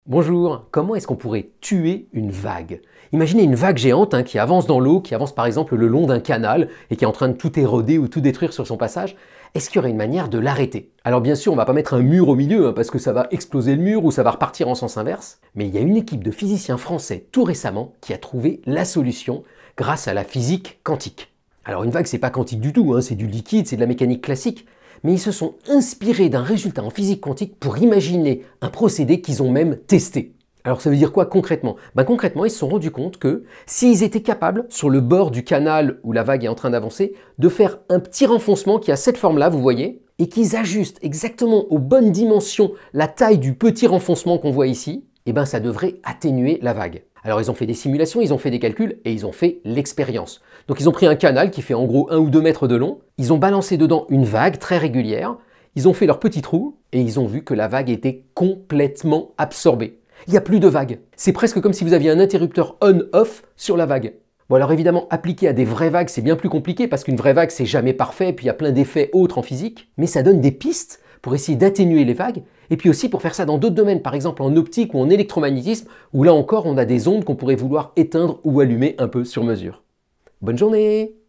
Bonjour, comment est-ce qu'on pourrait tuer une vague? Imaginez une vague géante qui avance dans l'eau, qui avance par exemple le long d'un canal et qui est en train de tout éroder ou tout détruire sur son passage. Est-ce qu'il y aurait une manière de l'arrêter? Alors bien sûr, on ne va pas mettre un mur au milieu parce que ça va exploser le mur ou ça va repartir en sens inverse. Mais il y a une équipe de physiciens français tout récemment qui a trouvé la solution grâce à la physique quantique. Alors une vague, c'est pas quantique du tout, c'est du liquide, c'est de la mécanique classique. Mais ils se sont inspirés d'un résultat en physique quantique pour imaginer un procédé qu'ils ont même testé. Alors ça veut dire quoi concrètement? Concrètement, ils se sont rendus compte que s'ils étaient capables, sur le bord du canal où la vague est en train d'avancer, de faire un petit renfoncement qui a cette forme-là, vous voyez, et qu'ils ajustent exactement aux bonnes dimensions la taille du petit renfoncement qu'on voit ici, ça devrait atténuer la vague. Alors ils ont fait des simulations, ils ont fait des calculs et ils ont fait l'expérience. Donc ils ont pris un canal qui fait en gros 1 ou 2 mètres de long, ils ont balancé dedans une vague très régulière, ils ont fait leur petit trou et ils ont vu que la vague était complètement absorbée. Il n'y a plus de vague. C'est presque comme si vous aviez un interrupteur on-off sur la vague. Bon alors évidemment, appliquer à des vraies vagues, c'est bien plus compliqué parce qu'une vraie vague, c'est jamais parfait, puis il y a plein d'effets autres en physique, mais ça donne des pistes pour essayer d'atténuer les vagues, et puis aussi pour faire ça dans d'autres domaines, par exemple en optique ou en électromagnétisme, où là encore on a des ondes qu'on pourrait vouloir éteindre ou allumer un peu sur mesure. Bonne journée!